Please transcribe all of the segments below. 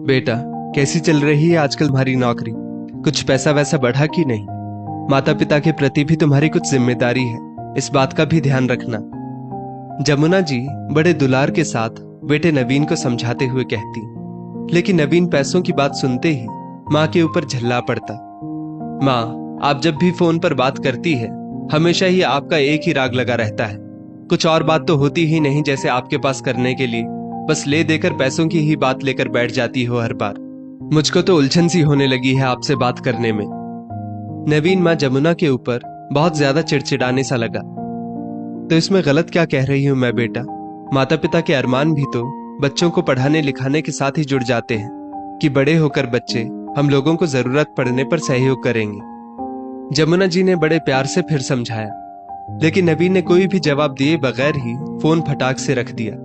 बेटा, कैसी चल रही है आजकल तुम्हारी नौकरी? कुछ पैसा वैसा बढ़ा कि नहीं? माता पिता के प्रति भी तुम्हारी कुछ जिम्मेदारी है, इस बात का भी ध्यान रखना। जमुना जी बड़े दुलार के साथ बेटे नवीन को समझाते हुए कहती, लेकिन नवीन पैसों की बात सुनते ही माँ के ऊपर झल्ला पड़ता। माँ, आप जब भी फोन पर बात करती है हमेशा ही आपका एक ही राग लगा रहता है। कुछ और बात तो होती ही नहीं जैसे आपके पास करने के लिए, बस ले देकर पैसों की ही बात लेकर बैठ जाती हो हर बार। मुझको तो उलझन सी होने लगी है आपसे बात करने में। नवीन माँ जमुना के ऊपर बहुत ज्यादा चिड़चिड़ाने सा लगा। तो इसमें गलत क्या कह रही हूं मैं बेटा? माता पिता के अरमान भी तो बच्चों को पढ़ाने लिखाने के साथ ही जुड़ जाते हैं कि बड़े होकर बच्चे हम लोगों को जरूरत पड़ने पर सहयोग करेंगे। जमुना जी ने बड़े प्यार से फिर समझाया, लेकिन नवीन ने कोई भी जवाब दिए बगैर ही फोन फटाक से रख दिया।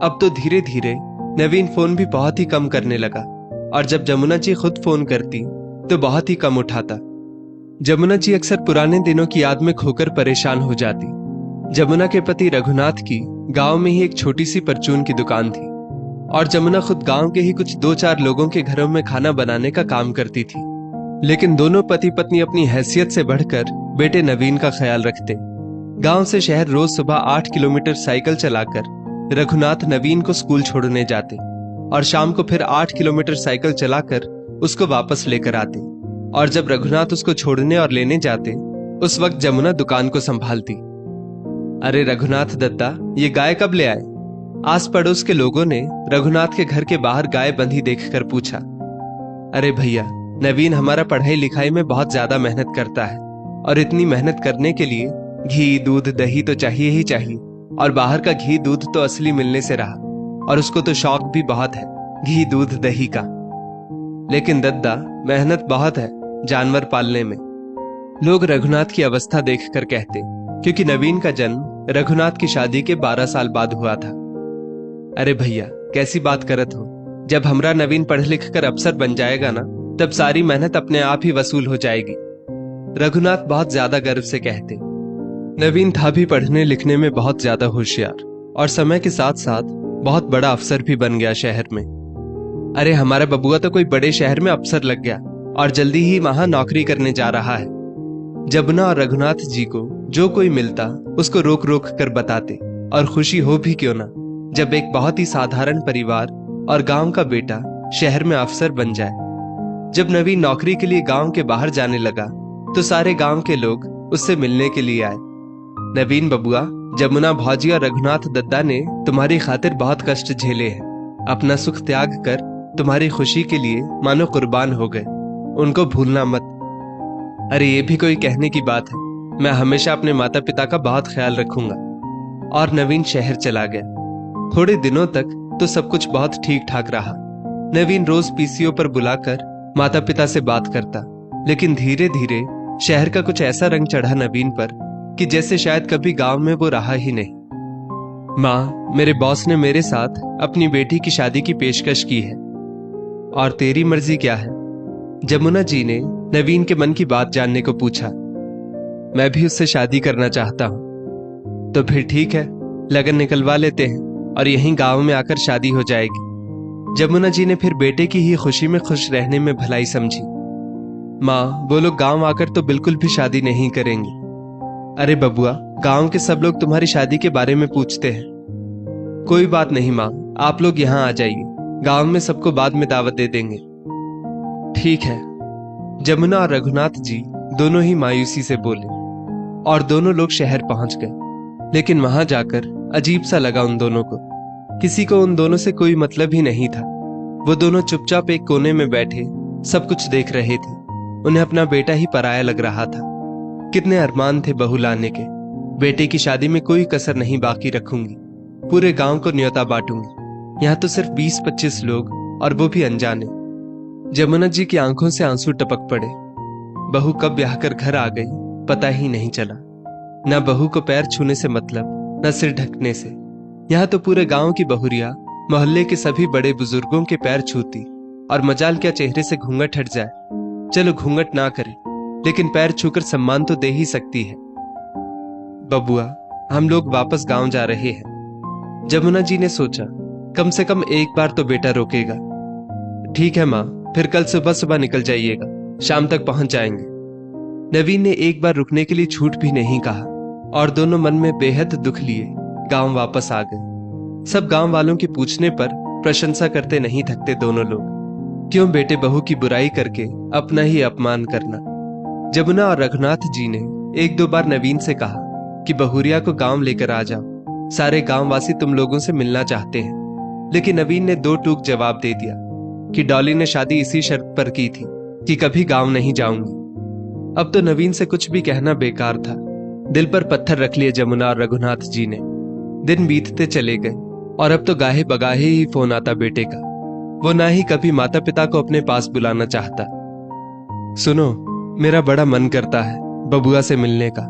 अब तो धीरे धीरे नवीन फोन भी बहुत ही कम करने लगा, और जब जमुना जी खुद फोन करती तो बहुत ही कम उठाता। जमुना जी अक्सर पुराने दिनों की याद में खोकर परेशान हो जाती। जमुना के पति रघुनाथ की गांव में ही एक छोटी सी परचून की दुकान थी, और जमुना खुद गांव के ही कुछ 2-4 लोगों के घरों में खाना बनाने का काम करती थी। लेकिन दोनों पति पत्नी अपनी हैसियत से बढ़कर बेटे नवीन का ख्याल रखते। गांव से शहर रोज सुबह 8 किलोमीटर साइकिल चलाकर रघुनाथ नवीन को स्कूल छोड़ने जाते, और शाम को फिर 8 किलोमीटर साइकिल चलाकर उसको वापस लेकर आते। और जब रघुनाथ उसको छोड़ने और लेने जाते उस वक्त जमुना दुकान को संभालती। अरे रघुनाथ दत्ता, ये गाय कब ले आए? आस पड़ोस के लोगों ने रघुनाथ के घर के बाहर गाय बंधी देखकर पूछा। अरे भैया, नवीन हमारा पढ़ाई लिखाई में बहुत ज्यादा मेहनत करता है, और इतनी मेहनत करने के लिए घी दूध दही तो चाहिए ही चाहिए, और बाहर का घी दूध तो असली मिलने से रहा, और उसको तो शौक भी बहुत है घी दूध दही का। लेकिन दद्दा, मेहनत बहुत है जानवर पालने में। लोग रघुनाथ की अवस्था देखकर कहते, क्योंकि नवीन का जन्म रघुनाथ की शादी के 12 साल बाद हुआ था। अरे भैया, कैसी बात करत हो? जब हमरा नवीन पढ़ लिख कर अफसर बन जाएगा ना, तब सारी मेहनत अपने आप ही वसूल हो जाएगी। रघुनाथ बहुत ज्यादा गर्व से कहते। नवीन था भी पढ़ने लिखने में बहुत ज्यादा होशियार, और समय के साथ साथ बहुत बड़ा अफसर भी बन गया शहर में। अरे हमारा बबुआ तो कोई बड़े शहर में अफसर लग गया, और जल्दी ही वहां नौकरी करने जा रहा है। जमुना और रघुनाथ जी को जो कोई मिलता उसको रोक रोक कर बताते, और खुशी हो भी क्यों ना जब एक बहुत ही साधारण परिवार और गांव का बेटा शहर में अफसर बन जाए। जब नवीन नौकरी के लिए गांव के बाहर जाने लगा तो सारे गांव के लोग उससे मिलने के लिए आए। नवीन बबुआ, जमुना भौजी और रघुनाथ दद्दा ने तुम्हारी खातिर बहुत कष्ट झेले हैं, अपना सुख त्याग कर तुम्हारी खुशी के लिए मानो कुर्बान हो गए, उनको भूलना मत। अरे ये भी कोई कहने की बात है? मैं हमेशा अपने माता पिता का बहुत ख्याल रखूंगा। और नवीन शहर चला गया। थोड़े दिनों तक तो सब कुछ बहुत ठीक ठाक रहा। नवीन रोज पीसीओ पर बुलाकर माता पिता से बात करता, लेकिन धीरे धीरे शहर का कुछ ऐसा रंग चढ़ा नवीन पर कि जैसे शायद कभी गांव में वो रहा ही नहीं। माँ, मेरे बॉस ने मेरे साथ अपनी बेटी की शादी की पेशकश की है, और तेरी मर्जी क्या है? जमुना जी ने नवीन के मन की बात जानने को पूछा। मैं भी उससे शादी करना चाहता हूं। तो फिर ठीक है, लगन निकलवा लेते हैं और यहीं गांव में आकर शादी हो जाएगी। जमुना जी ने फिर बेटे की ही खुशी में खुश रहने में भलाई समझी। माँ, वो लोग गांव आकर तो बिल्कुल भी शादी नहीं करेंगे। अरे बबुआ, गांव के सब लोग तुम्हारी शादी के बारे में पूछते हैं। कोई बात नहीं माँ, आप लोग यहाँ आ जाइए, गांव में सबको बाद में दावत दे देंगे। ठीक है। जमुना और रघुनाथ जी दोनों ही मायूसी से बोले, और दोनों लोग शहर पहुंच गए। लेकिन वहां जाकर अजीब सा लगा उन दोनों को। किसी को उन दोनों से कोई मतलब ही नहीं था। वो दोनों चुपचाप एक कोने में बैठे सब कुछ देख रहे थे। उन्हें अपना बेटा ही पराया लग रहा था। कितने अरमान थे बहू लाने के। बेटे की शादी में कोई कसर नहीं बाकी रखूंगी, पूरे गांव को न्योता बांटूंगी। यहाँ तो सिर्फ 20-25 लोग, और वो भी अनजाने। जमुना जी की आंखों से आंसू टपक पड़े। बहू कब ब्याह कर घर आ गई पता ही नहीं चला। न बहू को पैर छूने से मतलब, न सिर ढकने से। यहाँ तो पूरे गांव की बहुरिया मोहल्ले के सभी बड़े बुजुर्गों के पैर छूती, और मजाल क्या चेहरे से घूंघट हट जाए। चलो घूंघट ना करे, लेकिन पैर छूकर सम्मान तो दे ही सकती है। बबुआ, हम लोग वापस गांव जा रहे हैं। जमुना जी ने सोचा, कम से कम एक बार तो बेटा रोकेगा। ठीक है माँ, फिर कल सुबह सुबह निकल जाइएगा, शाम तक पहुंच जाएंगे। नवीन ने एक बार रुकने के लिए छूट भी नहीं कहा और दोनों मन में बेहद दुख लिए गांव वापस आ गए। सब गांव वालों के पूछने पर प्रशंसा करते नहीं थकते दोनों लोग। क्यों बेटे बहू की बुराई करके अपना ही अपमान करना। जमुना और रघुनाथ जी ने एक दो बार नवीन से कहा कि बहुरिया को गांव लेकर आ जाओ, सारे गांववासी तुम लोगों से मिलना चाहते हैं। लेकिन नवीन ने दो टूक जवाब दे दिया कि डॉली ने शादी इसी शर्त पर की थी कि कभी गांव नहीं जाऊंगी। अब तो नवीन से कुछ भी कहना बेकार था। दिल पर पत्थर रख लिए जमुना और रघुनाथ जी ने। दिन बीतते चले गए और अब तो गाहे बगाहे ही फोन आता बेटे का। वो ना ही कभी माता पिता को अपने पास बुलाना चाहता। सुनो, मेरा बड़ा मन करता है बबुआ से मिलने का।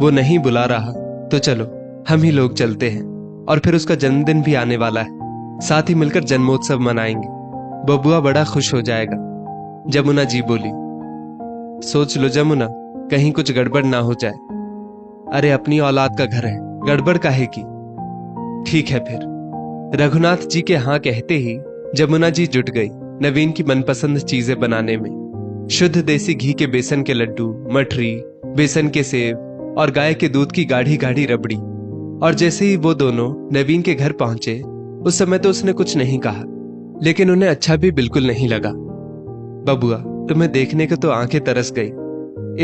वो नहीं बुला रहा तो चलो हम ही लोग चलते हैं। और फिर उसका जन्मदिन भी आने वाला है, साथ ही मिलकर जन्मोत्सव मनाएंगे। बबुआ बड़ा खुश हो जाएगा। जमुना जी बोली। सोच लो जमुना, कहीं कुछ गड़बड़ ना हो जाए। अरे अपनी औलाद का घर है, गड़बड़ काहे की। ठीक है फिर। रघुनाथ जी के हाँ कहते ही जमुना जी जुट गई नवीन की मनपसंद चीजें बनाने में। शुद्ध देसी घी के बेसन के लड्डू, मठरी, बेसन के सेव और गाय के दूध की गाढ़ी गाढ़ी रबड़ी। और जैसे ही वो दोनों नवीन के घर पहुंचे, उस समय तो उसने कुछ नहीं कहा, लेकिन उन्हें अच्छा भी बिल्कुल नहीं लगा। बबुआ, तुम्हें देखने को तो आंखें तरस गई।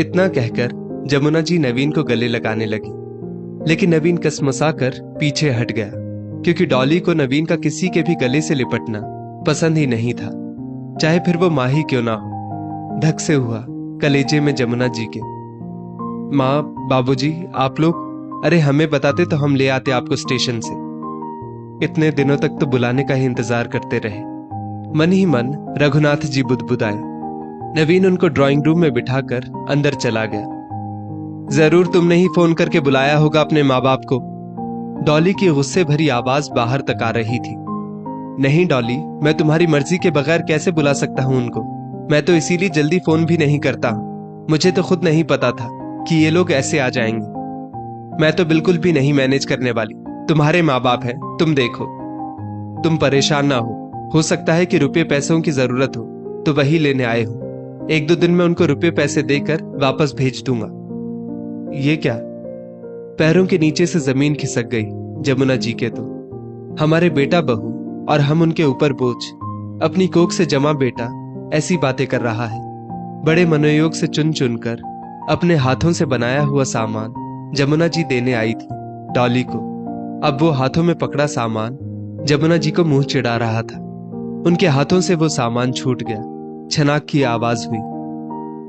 इतना कहकर जमुना जी नवीन को गले लगाने लगी, लेकिन नवीन कसमसाकर पीछे हट गया, क्योंकि डॉली को नवीन का किसी के भी गले से लिपटना पसंद ही नहीं था, चाहे फिर वो माँ ही क्यों ना हो। धक से हुआ कलेजे में जमुना जी के। माँ, बाबूजी, आप लोग, अरे हमें बताते तो हम ले आते आपको स्टेशन से। इतने दिनों तक तो बुलाने का ही इंतजार करते रहे। मन ही मन रघुनाथ जी बुदबुदाए। नवीन उनको ड्राइंग रूम में बिठाकर अंदर चला गया। जरूर तुमने ही फोन करके बुलाया होगा अपने माँ बाप को। डॉली की गुस्से भरी आवाज बाहर तक आ रही थी। नहीं डॉली, मैं तुम्हारी मर्जी के बगैर कैसे बुला सकता हूँ उनको। मैं तो इसीलिए जल्दी फोन भी नहीं करता। मुझे तो खुद नहीं पता था कि ये लोग ऐसे आ जाएंगे। मैं तो बिल्कुल भी नहीं मैनेज करने वाली। तुम्हारे माँ बाप हैं, तुम देखो। तुम परेशान ना हो सकता है कि रुपये पैसों की जरूरत हो तो वही लेने आए हो। एक दो दिन में उनको रुपये पैसे देकर वापस भेज दूंगा। ये क्या? पैरों के नीचे से जमीन खिसक गई जमुना जी के। तो हमारे बेटा बहू और हम उनके ऊपर बोझ, अपनी कोख से जमा बेटा ऐसी बातें कर रहा है। बड़े मनोयोग से चुन चुनकर अपने हाथों से बनाया हुआ सामान जमुना जी देने आई थी डॉली को। अब वो हाथों में पकड़ा सामान जमुना जी को मुंह चिढ़ा रहा था। उनके हाथों से वो सामान छूट गया। छनाक की आवाज हुई।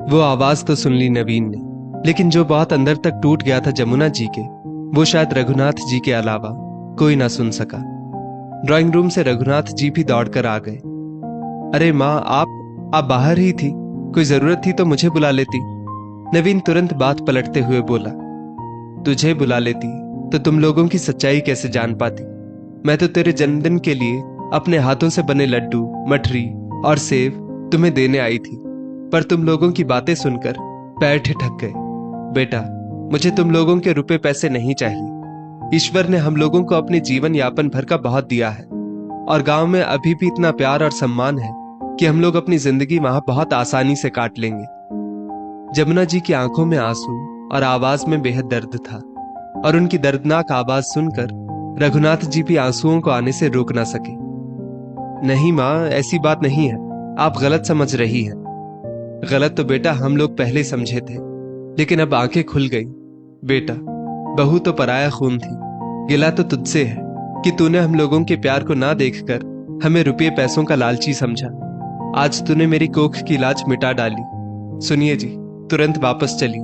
वो आवाज तो सुन ली नवीन ने, लेकिन जो बहुत अंदर तक टूट गया था जमुना जी के, वो शायद रघुनाथ जी के अलावा कोई ना सुन सका। ड्राइंग रूम से रघुनाथ जी भी दौड़कर आ गए। अरे माँ, आप बाहर ही थी, कोई जरूरत थी तो मुझे बुला लेती। नवीन तुरंत बात पलटते हुए बोला। तुझे बुला लेती तो तुम लोगों की सच्चाई कैसे जान पाती। मैं तो तेरे जन्मदिन के लिए अपने हाथों से बने लड्डू, मठरी और सेव तुम्हें देने आई थी, पर तुम लोगों की बातें सुनकर पैर ठिठक गए। बेटा, मुझे तुम लोगों के रुपए पैसे नहीं चाहिए। ईश्वर ने हम लोगों को अपने जीवन यापन भर का बहुत दिया है और गांव में अभी भी इतना प्यार और सम्मान है कि हम लोग अपनी जिंदगी वहां बहुत आसानी से काट लेंगे। जमुना जी की आंखों में आंसू और आवाज में बेहद दर्द था, और उनकी दर्दनाक आवाज सुनकर रघुनाथ जी भी आंसुओं को आने से रोक ना सके। नहीं माँ, ऐसी बात नहीं है, आप गलत समझ रही हैं। गलत तो बेटा हम लोग पहले समझे थे, लेकिन अब आंखें खुल गई। बेटा, बहू तो पराया खून थी। गिला तो तुझसे है कि तूने हम लोगों के प्यार को ना देखकर हमें रुपये पैसों का लालची समझा। आज तूने मेरी कोख की लाज मिटा डाली। सुनिए जी, तुरंत वापस चलिए,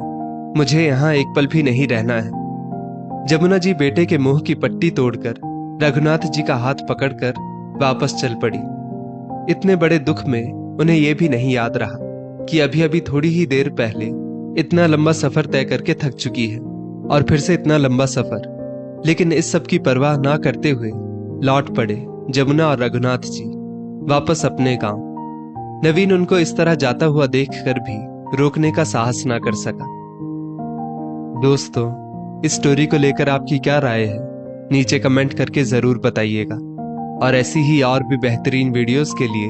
मुझे यहाँ एक पल भी नहीं रहना है। जमुना जी बेटे के मुंह की पट्टी तोड़कर रघुनाथ जी का हाथ पकड़कर वापस चल पड़ी। इतने बड़े दुख में उन्हें यह भी नहीं याद रहा कि अभी अभी थोड़ी ही देर पहले इतना लंबा सफर तय करके थक चुकी है, और फिर से इतना लंबा सफर। लेकिन इस सब की परवाह ना करते हुए लौट पड़े जमुना और रघुनाथ जी वापस अपने गांव। नवीन उनको इस तरह जाता हुआ देखकर भी रोकने का साहस ना कर सका। दोस्तों, इस स्टोरी को लेकर आपकी क्या राय है, नीचे कमेंट करके जरूर बताइएगा। और ऐसी ही और भी बेहतरीन वीडियोस के लिए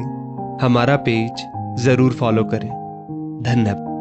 हमारा पेज जरूर फॉलो करें। धन्यवाद।